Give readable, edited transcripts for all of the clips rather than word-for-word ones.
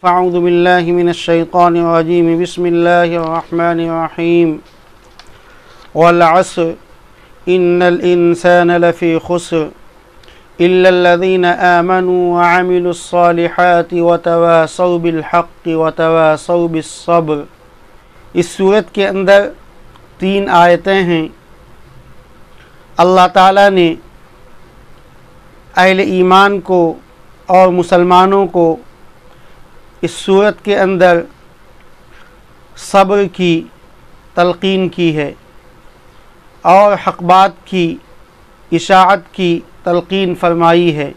اعوذ باللہ من الشیطان الرجیم بسم اللہ الرحمن الرحیم والعصر ان الانسان لفی خسر الا الذین آمنوا وعملوا الصالحات وتواصوا بالحق وتواصوا بالصبر۔ اس سورت کے اندر 3 آیتیں ہیں۔ اللہ تعالیٰ نے اہل ایمان کو اور مسلمانوں کو اس سورت کے اندر صبر کی تلقین کی ہے اور حق بات کی اشاعت کی تلقین فرمائی ہے۔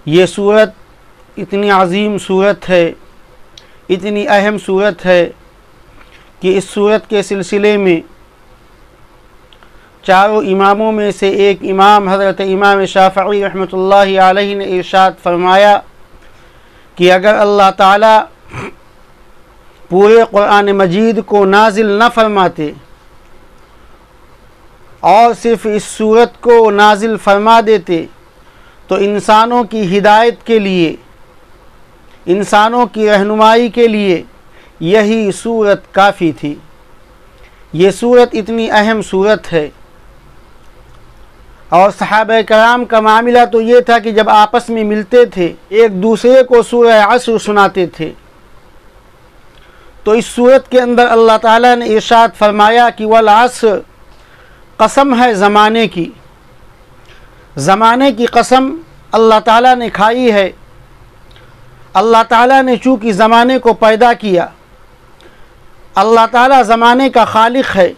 یہ سورت اتنی عظیم سورت ہے، اتنی اہم سورت ہے کہ اس سورت کے سلسلے میں چاروں اماموں میں سے ایک امام حضرت امام شافعی رحمۃ اللہ علیہ نے ارشاد فرمایا کہ اگر اللہ تعالیٰ پورے قرآن مجید کو نازل نہ فرماتے اور صرف اس سورت کو نازل فرما دیتے تو انسانوں کی ہدایت کے لیے، انسانوں کی رہنمائی کے لیے یہی سورت کافی تھی۔ یہ سورت اتنی اہم سورت ہے، اور صحابہ کرام کا معاملہ تو یہ تھا کہ جب آپس میں ملتے تھے ایک دوسرے کو سورہ عصر سناتے تھے۔ تو اس سورت کے اندر اللہ تعالیٰ نے ارشاد فرمایا کہ والعصر، قسم ہے زمانے کی، زمانے کی قسم اللہ تعالیٰ نے کھائی ہے۔ اللہ تعالیٰ نے چونکہ زمانے کو پیدا کیا، اللہ تعالیٰ زمانے کا خالق ہے،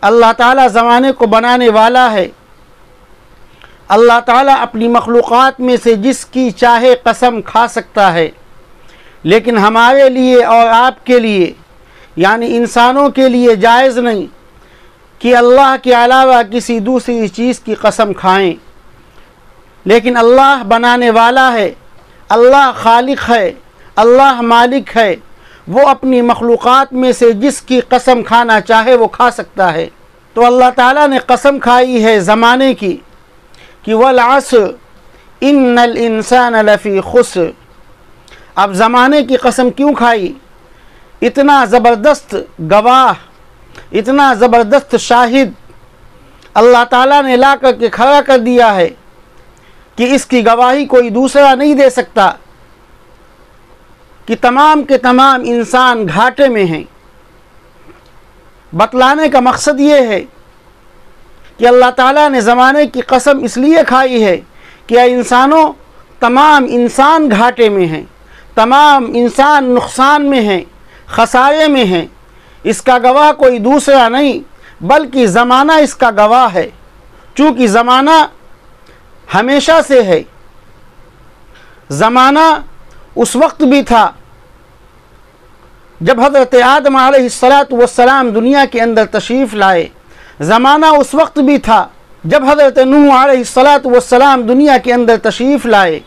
اللہ تعالیٰ زمانے کو بنانے والا ہے۔ اللہ تعالیٰ اپنی مخلوقات میں سے جس کی چاہے قسم کھا سکتا ہے، لیکن ہمارے لیے اور آپ کے لیے یعنی انسانوں کے لیے جائز نہیں کہ اللہ کے علاوہ کسی دوسری چیز کی قسم کھائیں۔ لیکن اللہ بنانے والا ہے، اللہ خالق ہے، اللہ مالک ہے، وہ اپنی مخلوقات میں سے جس کی قسم کھانا چاہے وہ کھا سکتا ہے۔ تو اللہ تعالیٰ نے قسم کھائی ہے زمانے کی کہ والعصر ان الانسان لفی خسر۔ اب زمانے کی قسم کیوں کھائی؟ اتنا زبردست گواہ، اتنا زبردست شاہد اللہ تعالیٰ نے لا کر کے کھڑا کر دیا ہے کہ اس کی گواہی کوئی دوسرا نہیں دے سکتا کہ تمام کے تمام انسان گھاٹے میں ہیں۔ بتلانے کا مقصد یہ ہے کہ اللہ تعالیٰ نے زمانے کی قسم اس لیے کھائی ہے کہ اے انسانوں، تمام انسان گھاٹے میں ہیں، تمام انسان نقصان میں ہیں، خسارے میں ہیں۔ اس کا گواہ کوئی دوسرا نہیں بلکہ زمانہ اس کا گواہ ہے، چونکہ زمانہ ہمیشہ سے ہے۔ زمانہ اس وقت بھی تھا جب حضرت آدم علیہ السلام دنیا کے اندر تشریف لائے، زمانہ اس وقت بھی تھا جب حضرت نوح علیہ السلام دنیا کے اندر تشریف لائے،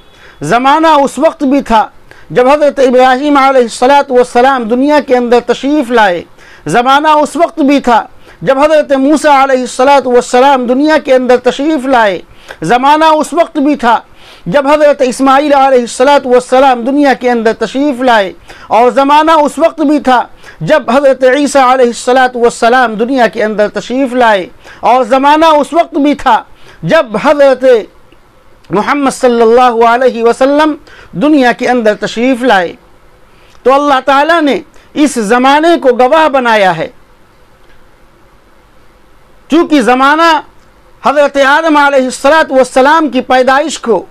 زمانہ اس وقت بھی تھا جب حضرت ابراہیم علیہ السلام دنیا کے اندر تشریف لائے، زمانہ اس وقت بھی تھا جب حضرت موسیٰ علیہ السلام دنیا کے اندر تشریف لائے، زمانہ اس وقت بھی تھا جب حضرت اسماعیل علیہ السلام دنیا کے اندر تشریف لائے، اور زمانہ اس وقت بھی تھا جب حضرت عیسیٰ علیہ السلام دنیا کے اندر تشریف لائے، اور زمانہ اس وقت بھی تھا جب حضرت محمد صلی اللہ علیہ وسلم دنیا کے اندر تشریف لائے۔ تو اللہ تعالیٰ نے اس زمانے کو گواہ بنایا ہے، چونکہ زمانہ حضرت آدم علیہ السلام کی پیدائش کو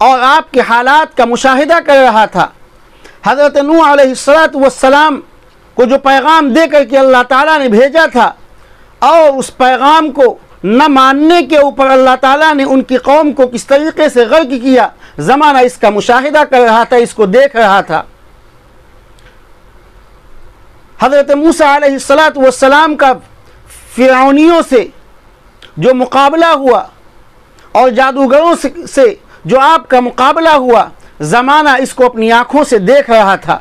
اور آپ کے حالات کا مشاہدہ کر رہا تھا۔ حضرت نوح علیہ السلام کو جو پیغام دے کر کے اللہ تعالیٰ نے بھیجا تھا، اور اس پیغام کو نہ ماننے کے اوپر اللہ تعالیٰ نے ان کی قوم کو کس طریقے سے غرق کیا، زمانہ اس کا مشاہدہ کر رہا تھا، اس کو دیکھ رہا تھا۔ حضرت موسیٰ علیہ السلام کا فرعونیوں سے جو مقابلہ ہوا اور جادوگروں سے جو آپ کا مقابلہ ہوا، زمانہ اس کو اپنی آنکھوں سے دیکھ رہا تھا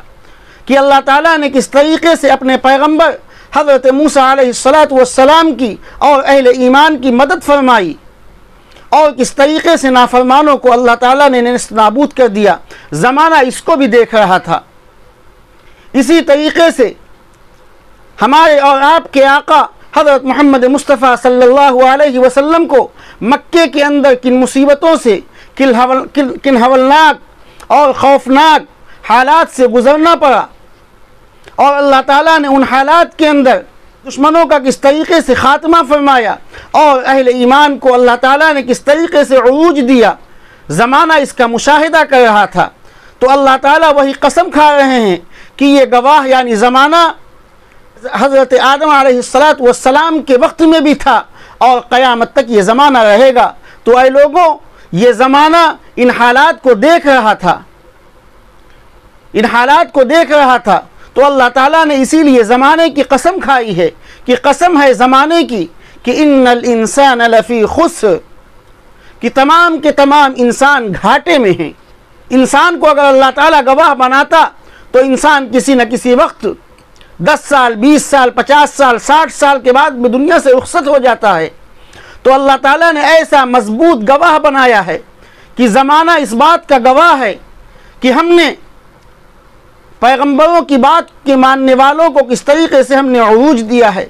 کہ اللہ تعالیٰ نے کس طریقے سے اپنے پیغمبر حضرت موسیٰ علیہ السلام کی اور اہل ایمان کی مدد فرمائی، اور کس طریقے سے نافرمانوں کو اللہ تعالیٰ نے نیست نابود کر دیا، زمانہ اس کو بھی دیکھ رہا تھا۔ اسی طریقے سے ہمارے اور آپ کے آقا حضرت محمد مصطفیٰ صلی اللہ علیہ وسلم کو مکے کے اندر کن مصیبتوں سے، کن ہولناک اور خوفناک حالات سے گزرنا پڑا، اور اللہ تعالیٰ نے ان حالات کے اندر دشمنوں کا کس طریقے سے خاتمہ فرمایا، اور اہل ایمان کو اللہ تعالیٰ نے کس طریقے سے عروج دیا، زمانہ اس کا مشاہدہ کر رہا تھا۔ تو اللہ تعالیٰ وہی قسم کھا رہے ہیں کہ یہ گواہ یعنی زمانہ حضرت آدم علیہ السلام کے وقت میں بھی تھا اور قیامت تک یہ زمانہ رہے گا۔ تو اے لوگوں، یہ زمانہ ان حالات کو دیکھ رہا تھا، ان حالات کو دیکھ رہا تھا۔ تو اللہ تعالیٰ نے اسی لیے زمانے کی قسم کھائی ہے کہ قسم ہے زمانے کی کہ ان الانسان لفی خسر، کہ تمام کے تمام انسان گھاٹے میں ہیں۔ انسان کو اگر اللہ تعالیٰ گواہ بناتا تو انسان کسی نہ کسی وقت 10 سال 20 سال 50 سال 60 سال کے بعد بھی دنیا سے رخصت ہو جاتا ہے۔ تو اللہ تعالیٰ نے ایسا مضبوط گواہ بنایا ہے کہ زمانہ اس بات کا گواہ ہے کہ ہم نے پیغمبروں کی بات کے ماننے والوں کو کس طریقے سے ہم نے عروج دیا ہے،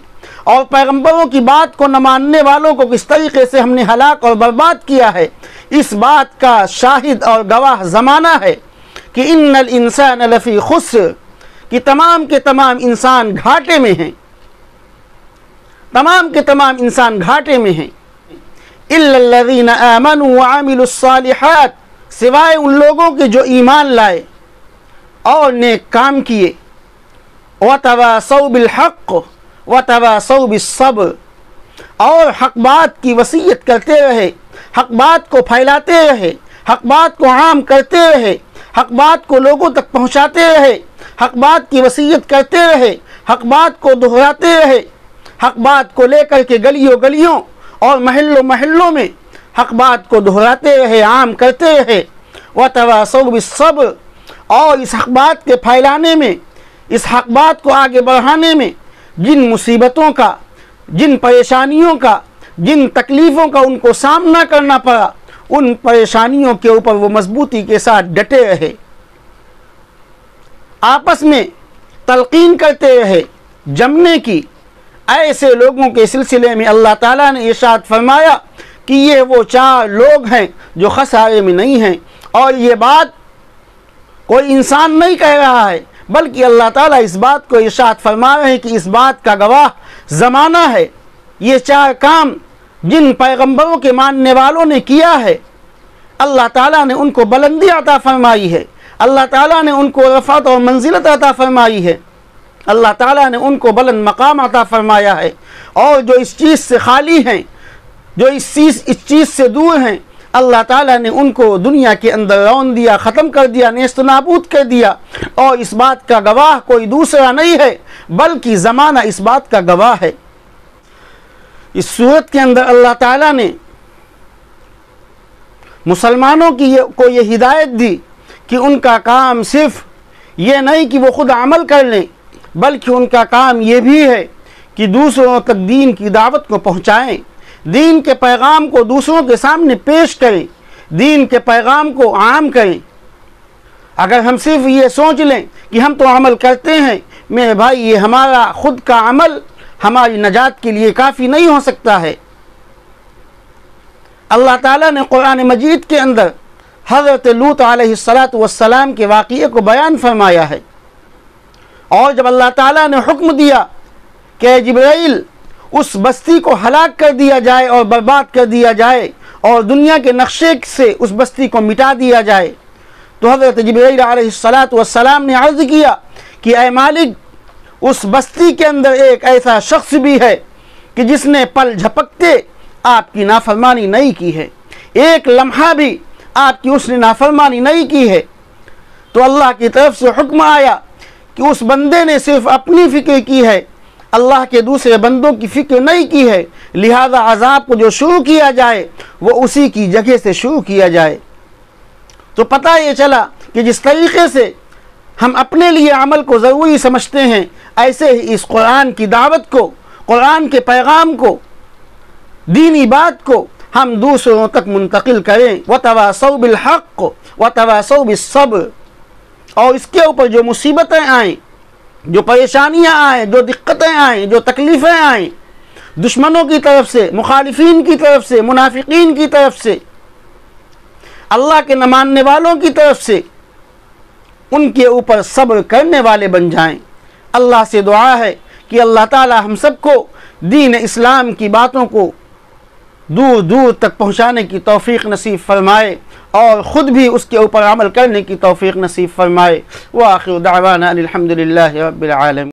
اور پیغمبروں کی بات کو نہ ماننے والوں کو کس طریقے سے ہم نے ہلاک اور برباد کیا ہے۔ اس بات کا شاہد اور گواہ زمانہ ہے کہ ان الانسان لفی خسر، کہ تمام کے تمام انسان گھاٹے میں ہیں، تمام کے تمام انسان گھاٹے میں ہیں، الا الذین آمنوا وعملوا الصالحات، سوائے ان لوگوں کے جو ایمان لائے اور نیک کام کیے، وتواصوا بالحق وتواصوا بالصبر، اور حق بات کی وصیت کرتے رہے، حق بات کو پھیلاتے رہے، حق بات کو عام کرتے رہے، حق بات کو لوگوں تک پہنچاتے رہے، حق بات کی وصیت کرتے رہے، حق بات کو دہراتے رہے، حق بات کو لے کر کے گلیوں گلیوں اور محلوں محلوں میں حق بات کو دہراتے رہے، عام کرتے رہے۔ وتواصوا بالصبر، اور اس حق بات کے پھیلانے میں، اس حق بات کو آگے بڑھانے میں جن مصیبتوں کا، جن پریشانیوں کا، جن تکلیفوں کا ان کو سامنا کرنا پڑا، ان پریشانیوں کے اوپر وہ مضبوطی کے ساتھ ڈٹے رہے، آپس میں تلقین کرتے رہے جمنے کی۔ ایسے لوگوں کے سلسلے میں اللہ تعالیٰ نے ارشاد فرمایا کہ یہ وہ 4 لوگ ہیں جو خسارے میں نہیں ہیں، اور یہ بات کوئی انسان نہیں کہہ رہا ہے، بلکہ اللہ تعالیٰ اس بات کو ارشاد فرما رہے ہیں کہ اس بات کا گواہ زمانہ ہے۔ یہ 4 کام جن پیغمبروں کے ماننے والوں نے کیا ہے، اللہ تعالیٰ نے ان کو بلندی عطا فرمائی ہے، اللہ تعالیٰ نے ان کو رفعت اور منزلت عطا فرمائی ہے، اللہ تعالیٰ نے ان کو بلند مقام عطا فرمایا ہے۔ اور جو اس چیز سے خالی ہیں، جو اس چیز سے دور ہیں، اللہ تعالیٰ نے ان کو دنیا کے اندر رون دیا، ختم کر دیا، نیست نابود کر دیا، اور اس بات کا گواہ کوئی دوسرا نہیں ہے بلکہ زمانہ اس بات کا گواہ ہے۔ اس صورت کے اندر اللہ تعالیٰ نے مسلمانوں کو یہ ہدایت دی کہ ان کا کام صرف یہ نہیں کہ وہ خود عمل کر لیں، بلکہ ان کا کام یہ بھی ہے کہ دوسروں تک دین کی دعوت کو پہنچائیں، دین کے پیغام کو دوسروں کے سامنے پیش کریں، دین کے پیغام کو عام کریں۔ اگر ہم صرف یہ سوچ لیں کہ ہم تو عمل کرتے ہیں، میرے بھائی، یہ ہمارا خود کا عمل ہماری نجات کے لیے کافی نہیں ہو سکتا ہے۔ اللہ تعالیٰ نے قرآن مجید کے اندر حضرت لوط علیہ السلام کے واقعے کو بیان فرمایا ہے، اور جب اللہ تعالیٰ نے حکم دیا کہ اے جبرائیل اس بستی کو ہلاک کر دیا جائے اور برباد کر دیا جائے اور دنیا کے نقشے سے اس بستی کو مٹا دیا جائے، تو حضرت جبرائیل علیہ السلام نے عرض کیا کہ اے مالک، اس بستی کے اندر ایک ایسا شخص بھی ہے کہ جس نے پل جھپکتے آپ کی نافرمانی نہیں کی ہے، ایک لمحہ بھی آپ کی اس نے نافرمانی نہیں کی ہے۔ تو اللہ کی طرف سے حکم آیا کہ اس بندے نے صرف اپنی فکر کی ہے، اللہ کے دوسرے بندوں کی فکر نہیں کی ہے، لہذا عذاب کو جو شروع کیا جائے وہ اسی کی جگہ سے شروع کیا جائے۔ تو پتہ یہ چلا کہ جس طریقے سے ہم اپنے لیے عمل کو ضروری سمجھتے ہیں، ایسے ہی اس قرآن کی دعوت کو، قرآن کے پیغام کو، دینی بات کو ہم دوسروں تک منتقل کریں۔ وَتَوَاصَوْا بِالْحَقِّ وَتَوَاصَوْا بِالصَّبْرِ، اور اس کے اوپر جو مصیبتیں آئیں، جو پریشانیاں آئیں، جو دقتیں آئیں، جو تکلیفیں آئیں، دشمنوں کی طرف سے، مخالفین کی طرف سے، منافقین کی طرف سے، اللہ کے نہ ماننے والوں کی طرف سے، ان کے اوپر صبر کرنے والے بن جائیں۔ اللہ سے دعا ہے کہ اللہ تعالی ہم سب کو دین اسلام کی باتوں کو دور دور تک پہنچانے کی توفیق نصیب فرمائے، اور خود بھی اس کے اوپر عمل کرنے کی توفیق نصیب فرمائے۔ وآخر دعوانا الحمد للہ رب العالمین۔